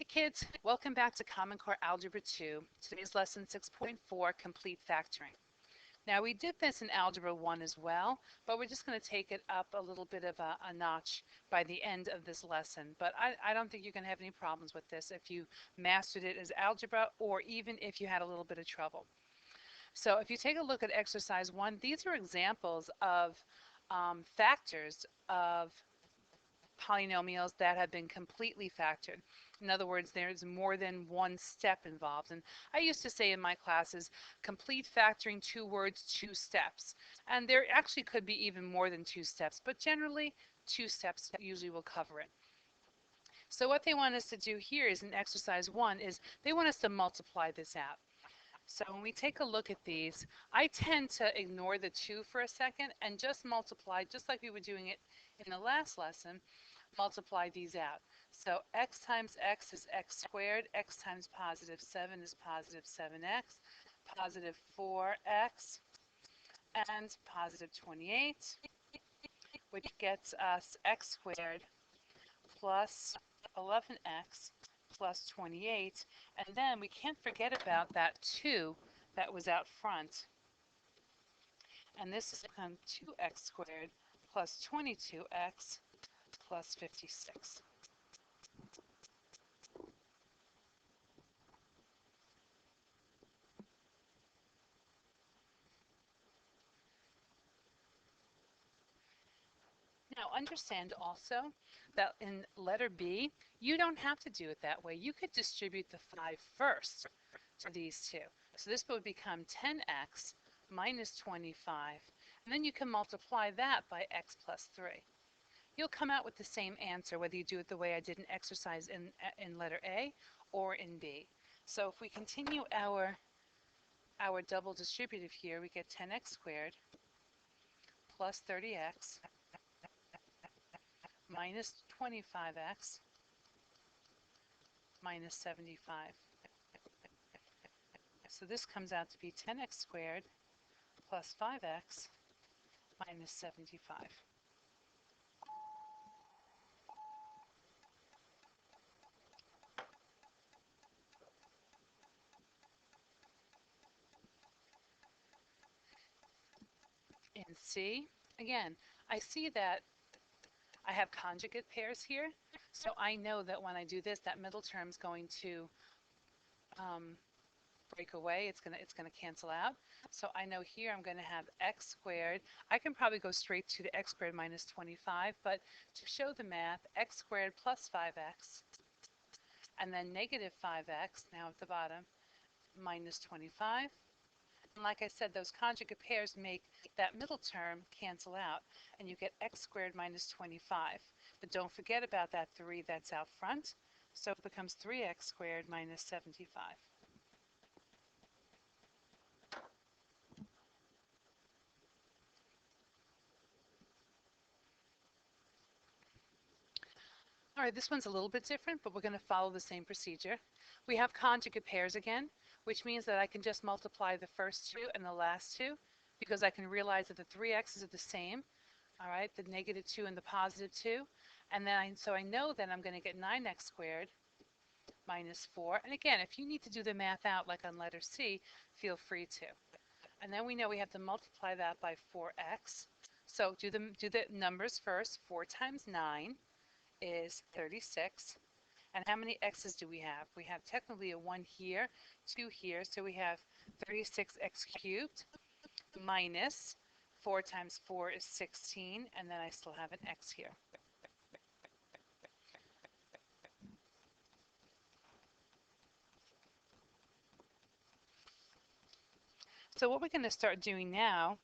Hi kids, welcome back to Common Core Algebra II. Today's lesson 6.4, Complete Factoring. Now we did this in Algebra 1 as well, but we're just going to take it up a little bit of a notch by the end of this lesson. But I don't think you're going to have any problems with this if you mastered it as algebra or even if you had a little bit of trouble. So if you take a look at exercise 1, these are examples of factors of polynomials that have been completely factored. In other words, there's more than one step involved. And I used to say in my classes, complete factoring, 2 words, 2 steps. And there actually could be even more than 2 steps, but generally 2 steps usually will cover it. So what they want us to do here is in exercise 1 is they want us to multiply this out. So when we take a look at these, I tend to ignore the 2 for a second and just multiply, just like we were doing it in the last lesson, multiply these out. So x times x is x squared, x times positive 7 is positive 7x, positive 4x, and positive 28, which gets us x squared plus 11x plus 28. And then we can't forget about that 2 that was out front. And this is become 2x squared plus 22x plus 56. Now understand also that in letter B, you don't have to do it that way. You could distribute the 5 first to these two. So this would become 10x minus 25, and then you can multiply that by x plus 3. You'll come out with the same answer whether you do it the way I did in exercise in letter A or in B. So if we continue our double distributive here, we get 10x squared plus 30x minus 25x minus 75. So this comes out to be 10x squared plus 5x minus 75. In C, again, I see that I have conjugate pairs here, so I know that when I do this, that middle term is going to break away. It's gonna cancel out. So I know here I'm going to have x squared. I can probably go straight to the x squared minus 25, but to show the math, x squared plus 5x, and then negative 5x, now at the bottom, minus 25. And like I said, those conjugate pairs make that middle term cancel out, and you get x squared minus 25. But don't forget about that 3 that's out front, so it becomes 3x squared minus 75. All right, this one's a little bit different, but we're going to follow the same procedure. We have conjugate pairs again, which means that I can just multiply the first 2 and the last 2 because I can realize that the 3x's are the same, all right, the negative 2 and the positive 2. And then so I know that I'm going to get 9x squared minus 4. And again, if you need to do the math out like on letter C, feel free to. And then we know we have to multiply that by 4x. So do the numbers first. 4 times 9 is 36. And how many x's do we have? We have technically a 1 here, 2 here, so we have 36x cubed minus 4 times 4 is 16, and then I still have an x here. So what we're going to start doing now,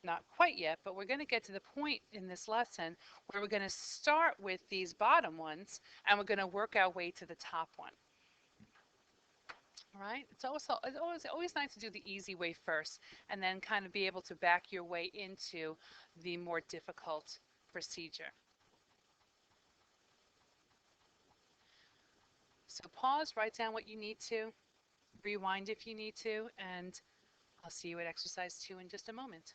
not quite yet, but we're going to get to the point in this lesson where we're going to start with these bottom ones and we're going to work our way to the top one. All right? It's always nice to do the easy way first and then kind of be able to back your way into the more difficult procedure. So pause, write down what you need to, rewind if you need to, and I'll see you at exercise 2 in just a moment.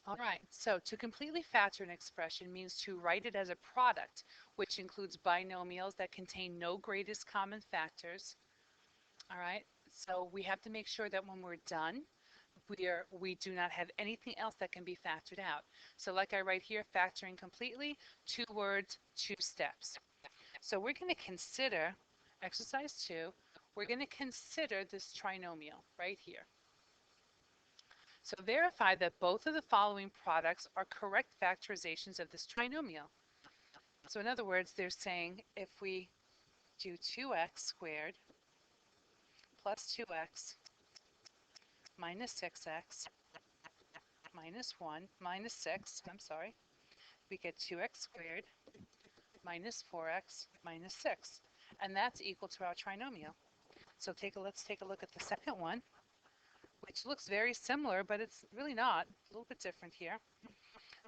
All right, so to completely factor an expression means to write it as a product, which includes binomials that contain no greatest common factors. All right, so we have to make sure that when we're done, we do not have anything else that can be factored out. So like I write here, factoring completely, 2 words, 2 steps. So we're going to consider, exercise 2, we're going to consider this trinomial right here. So verify that both of the following products are correct factorizations of this trinomial. So in other words, they're saying if we do 2x squared plus 2x minus 6x minus 1 minus 6, I'm sorry, we get 2x squared minus 4x minus 6. And that's equal to our trinomial. So let's take a look at the second one, which looks very similar, but it's really not. A little bit different here.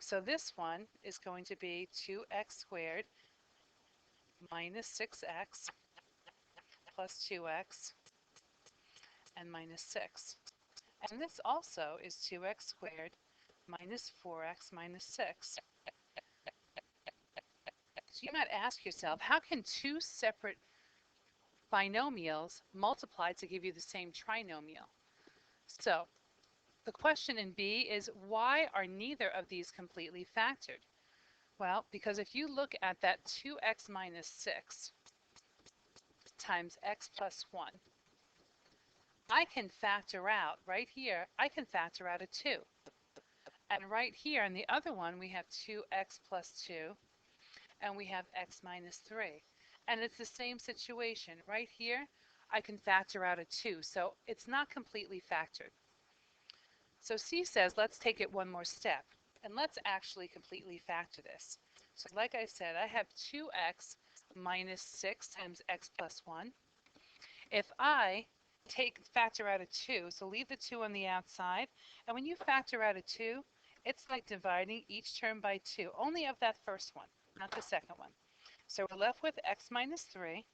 So this one is going to be 2x squared minus 6x plus 2x and minus 6. And this also is 2x squared minus 4x minus 6. So you might ask yourself, how can two separate binomials multiply to give you the same trinomial? So the question in B is, why are neither of these completely factored? Well, because if you look at that 2x minus 6 times x plus 1, I can factor out, right here, I can factor out a 2. And right here in the other one, we have 2x plus 2, and we have x minus 3. And it's the same situation. Right here, I can factor out a 2, so it's not completely factored. So C says, let's take it one more step, and let's actually completely factor this. So like I said, I have 2x minus 6 times x plus 1. If I factor out a 2, so leave the 2 on the outside, and when you factor out a 2, it's like dividing each term by 2, only of that first one, not the second one. So we're left with x minus 3,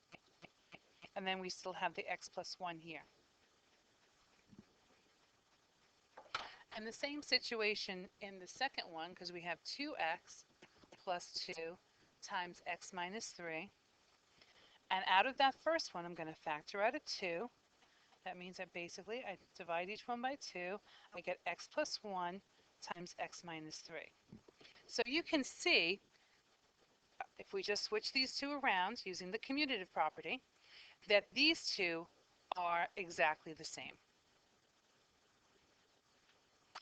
and then we still have the x plus 1 here. And the same situation in the second one, because we have 2x plus 2 times x minus 3. And out of that first one, I'm going to factor out a 2. That means that basically I divide each one by 2. I get x plus 1 times x minus 3. So you can see, if we just switch these two around using the commutative property, that these two are exactly the same.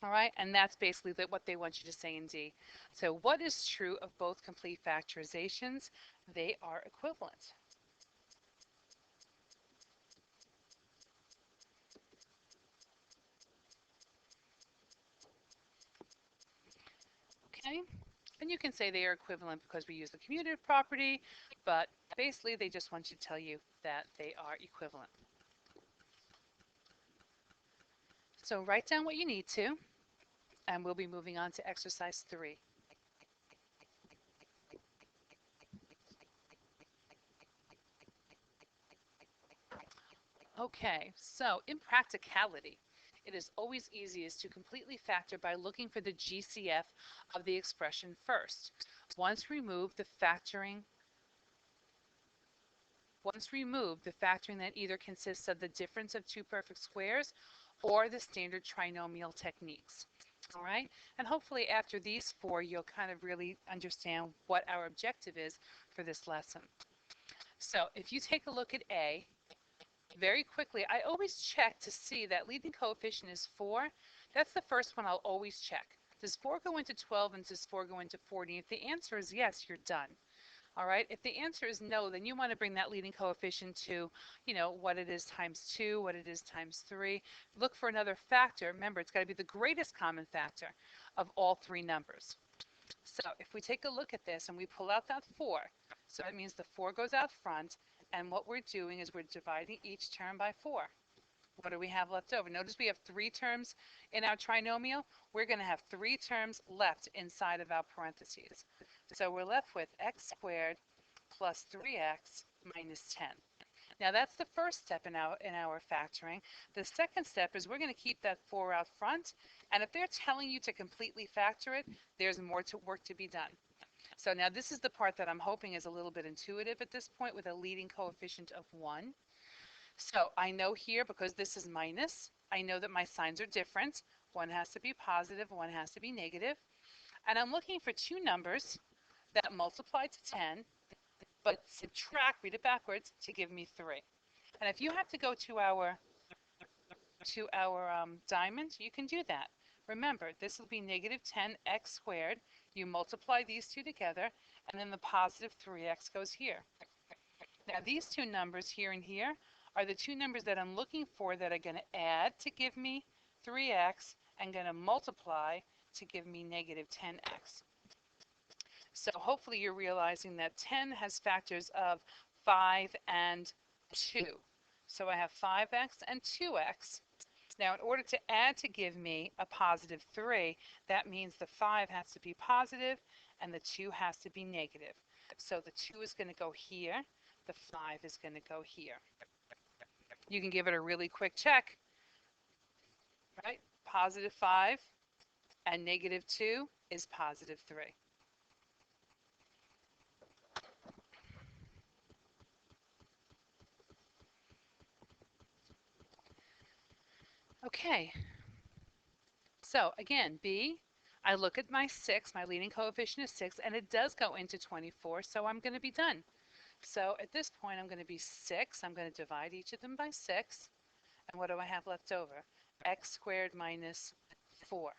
All right, and that's basically what they want you to say in D. So what is true of both complete factorizations? They are equivalent. Okay, and you can say they are equivalent because we use the commutative property, but basically they just want you to tell you that they are equivalent. So write down what you need to, and we'll be moving on to exercise 3. Okay, so in practicality, it is always easiest to completely factor by looking for the GCF of the expression first. Once removed, the factoring that either consists of the difference of two perfect squares or the standard trinomial techniques. All right, and hopefully after these 4, you'll kind of really understand what our objective is for this lesson. So if you take a look at A, very quickly, I always check to see that leading coefficient is 4. That's the first one I'll always check. Does 4 go into 12 and does 4 go into 40? If the answer is yes, you're done. All right, if the answer is no, then you want to bring that leading coefficient to, what it is times 2, what it is times 3. Look for another factor. Remember, it's got to be the greatest common factor of all 3 numbers. So if we take a look at this and we pull out that 4, so that means the 4 goes out front, and what we're doing is we're dividing each term by 4. What do we have left over? Notice we have 3 terms in our trinomial. We're going to have 3 terms left inside of our parentheses. So we're left with x squared plus 3x minus 10. Now that's the first step in our factoring. The second step is we're going to keep that 4 out front, and if they're telling you to completely factor it, there's more work to be done. So now this is the part that I'm hoping is a little bit intuitive at this point with a leading coefficient of 1. So I know here, because this is minus, I know that my signs are different. One has to be positive, one has to be negative. And I'm looking for two numbers that multiply to 10, but subtract, read it backwards, to give me 3. And if you have to go to our diamond, you can do that. Remember, this will be negative 10x squared. You multiply these two together, and then the positive 3x goes here. Now, these two numbers here and here are the two numbers that I'm looking for that are going to add to give me 3x and going to multiply to give me negative 10x. So hopefully you're realizing that 10 has factors of 5 and 2. So I have 5x and 2x. Now, in order to add to give me a positive 3, that means the 5 has to be positive and the 2 has to be negative. So the 2 is going to go here. The 5 is going to go here. You can give it a really quick check, right? Positive 5 and negative 2 is positive 3. Okay, so again, B, I look at my 6, my leading coefficient is 6, and it does go into 24, so I'm going to be done. So at this point, I'm going to be 6. I'm going to divide each of them by 6. And what do I have left over? X squared minus 4.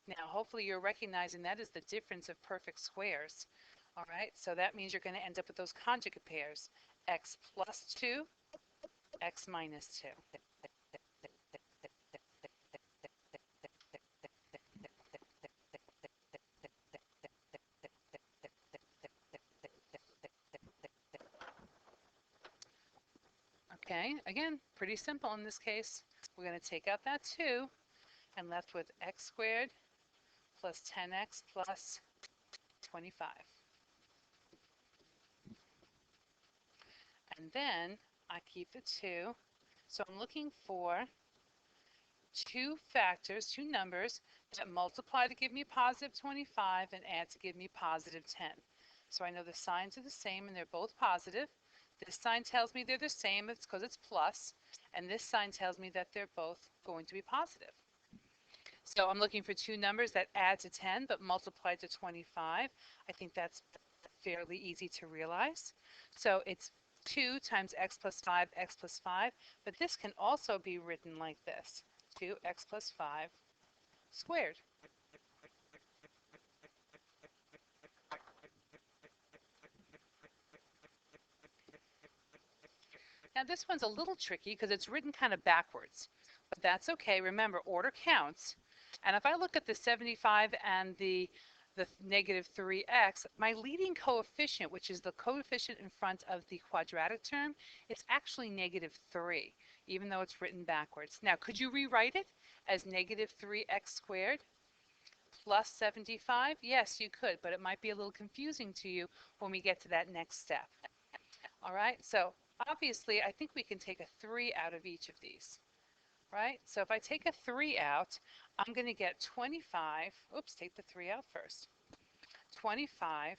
Now, hopefully you're recognizing that is the difference of perfect squares. All right, so that means you're going to end up with those conjugate pairs. X plus 2, X minus 2. Okay, again, pretty simple in this case. We're going to take out that 2 and left with x squared plus 10x plus 25. And then I keep the 2. So I'm looking for two factors, two numbers that multiply to give me positive 25 and add to give me positive 10. So I know the signs are the same and they're both positive. This sign tells me they're the same, it's because it's plus, and this sign tells me that they're both going to be positive. So I'm looking for two numbers that add to 10 but multiply to 25. I think that's fairly easy to realize. So it's 2 times x plus 5, x plus 5, but this can also be written like this, 2x plus 5 squared. Now this one's a little tricky because it's written kind of backwards, but that's okay. Remember, order counts. And if I look at the 75 and the negative 3x, my leading coefficient, which is the coefficient in front of the quadratic term, is actually negative 3, even though it's written backwards. Now, could you rewrite it as negative 3x squared plus 75? Yes, you could, but it might be a little confusing to you when we get to that next step. All right, so obviously, I think we can take a 3 out of each of these, right? So if I take a 3 out, I'm going to get 25. Oops, take the 3 out first. 25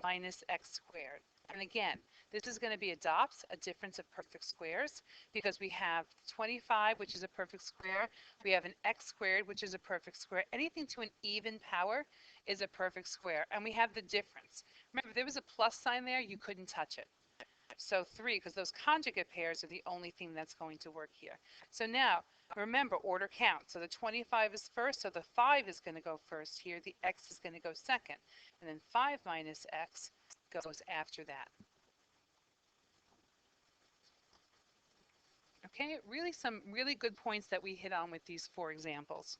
minus x squared. And again, this is going to be a difference of perfect squares because we have 25, which is a perfect square. We have an x squared, which is a perfect square. Anything to an even power is a perfect square. And we have the difference. Remember, if there was a plus sign there, you couldn't touch it. So 3, because those conjugate pairs are the only thing that's going to work here. So now, remember, order count. So the 25 is first, so the 5 is going to go first here. The x is going to go second. And then 5 minus x goes after that. Okay, really some really good points that we hit on with these 4 examples.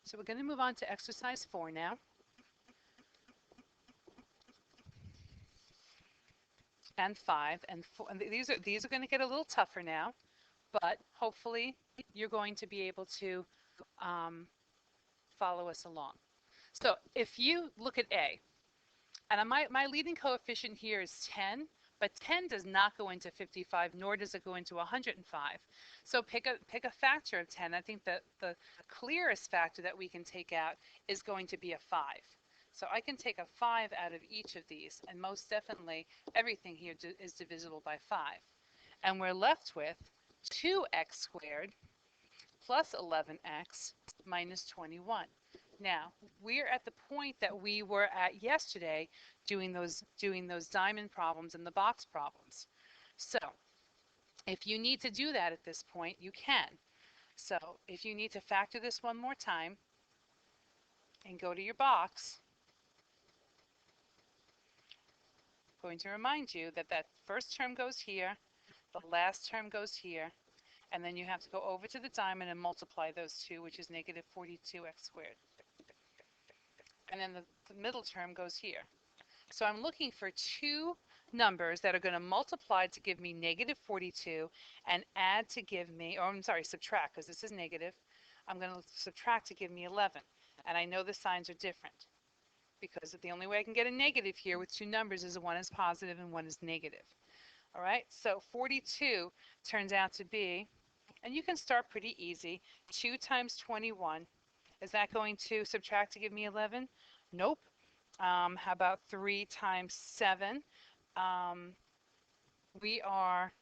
So we're going to move on to exercise 4 now. And 5 and 4. And these are going to get a little tougher now, but hopefully you're going to be able to follow us along. So if you look at A, and my leading coefficient here is 10, but 10 does not go into 55, nor does it go into 105. So pick a factor of 10. I think that the clearest factor that we can take out is going to be a 5. So I can take a 5 out of each of these, and most definitely everything here is divisible by 5. And we're left with 2x squared plus 11x minus 21. Now, we're at the point that we were at yesterday doing those diamond problems and the box problems. So, if you need to do that at this point, you can. So, if you need to factor this one more time and go to your box, I'm going to remind you that that first term goes here, the last term goes here, and then you have to go over to the diamond and multiply those two, which is negative 42x squared. And then the middle term goes here. So I'm looking for two numbers that are going to multiply to give me negative 42 and add to give me, or I'm sorry, subtract, because this is negative. I'm going to subtract to give me 11. And I know the signs are different because the only way I can get a negative here with two numbers is one is positive and one is negative. All right, so 42 turns out to be, and you can start pretty easy, 2 times 21. Is that going to subtract to give me 11? Nope. How about 3 times 7? We are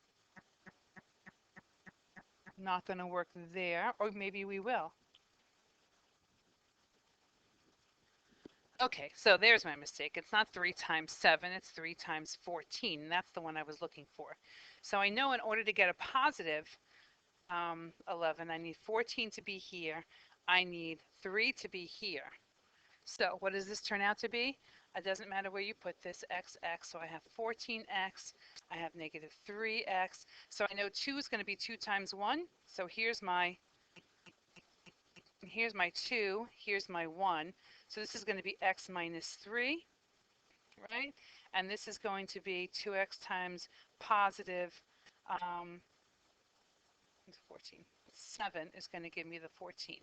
not going to work there, or maybe we will. Okay, so there's my mistake. It's not 3 times 7, it's 3 times 14. And that's the one I was looking for. So I know in order to get a positive 11, I need 14 to be here. I need 3 to be here. So what does this turn out to be? It doesn't matter where you put this, x. So I have 14x. I have negative 3x. So I know 2 is going to be 2 times 1. So here's my 2. Here's my 1. So this is going to be x minus 3, right? And this is going to be 2x times positive 14. 7 is going to give me the 14.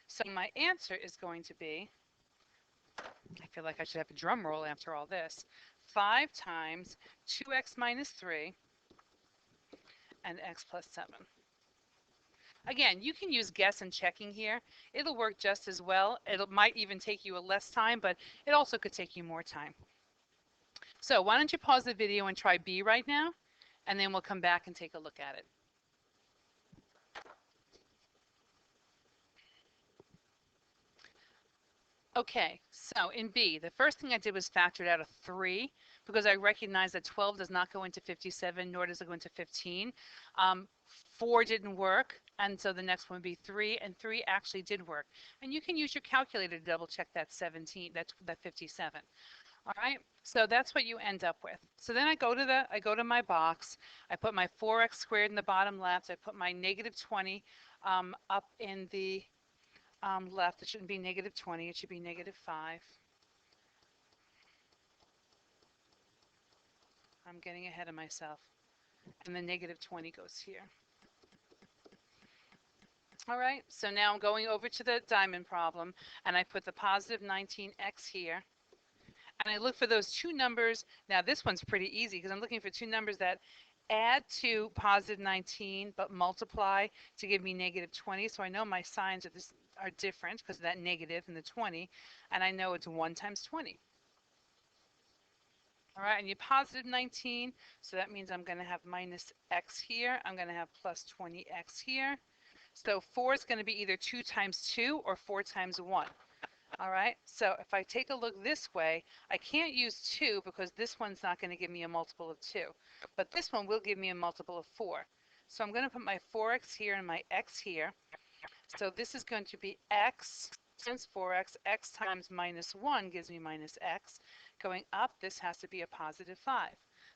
So my answer is going to be, I feel like I should have a drum roll after all this, 5 times 2x minus 3 and x plus 7. Again, you can use guess and checking here. It'll work just as well. It might even take you a less time, but it also could take you more time. So why don't you pause the video and try B right now, and then we'll come back and take a look at it. Okay, so in B, the first thing I did was factored out a 3 because I recognize that 12 does not go into 57, nor does it go into 15. 4 didn't work, and so the next one would be 3, and 3 actually did work. And you can use your calculator to double check that 17, that 57. All right, so that's what you end up with. So then I go to my box. I put my 4x squared in the bottom left. I put my negative 20 up in the left. It shouldn't be negative 20. It should be negative 5. I'm getting ahead of myself. And then negative 20 goes here. All right, so now I'm going over to the diamond problem, and I put the positive 19x here. And I look for those two numbers. Now this one's pretty easy because I'm looking for two numbers that add to positive 19 but multiply to give me negative 20. So I know my signs are different because of that negative and the 20. And I know it's 1 times 20. All right, and you positive 19. So that means I'm going to have minus x here. I'm going to have plus 20x here. So 4 is going to be either 2 times 2 or 4 times 1. All right, so if I take a look this way, I can't use 2 because this one's not going to give me a multiple of 2. But this one will give me a multiple of 4. So I'm going to put my 4x here and my x here. So this is going to be x times 4x. X times minus 1 gives me minus x. Going up, this has to be a positive 5.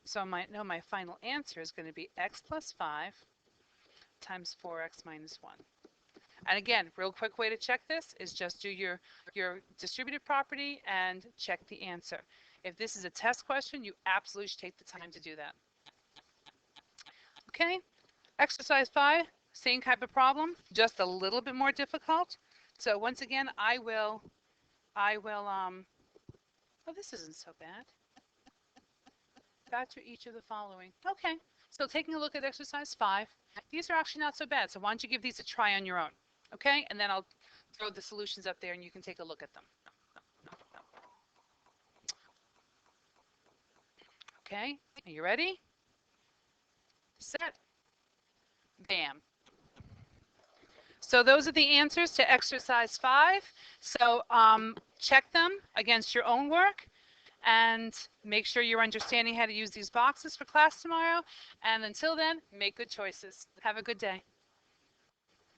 So I might know my final answer is going to be x plus 5 times 4x minus 1. And again, real quick way to check this is just do your distributive property and check the answer. If this is a test question, you absolutely should take the time to do that. Okay, exercise 5, same type of problem, just a little bit more difficult. So once again, I will, oh, this isn't so bad. Factor each of the following. Okay, so taking a look at exercise 5, these are actually not so bad. So why don't you give these a try on your own, okay? And then I'll throw the solutions up there and you can take a look at them. Okay, are you ready? Set, bam. So those are the answers to exercise 5. So check them against your own work and make sure you're understanding how to use these boxes for class tomorrow. And until then, make good choices. Have a good day.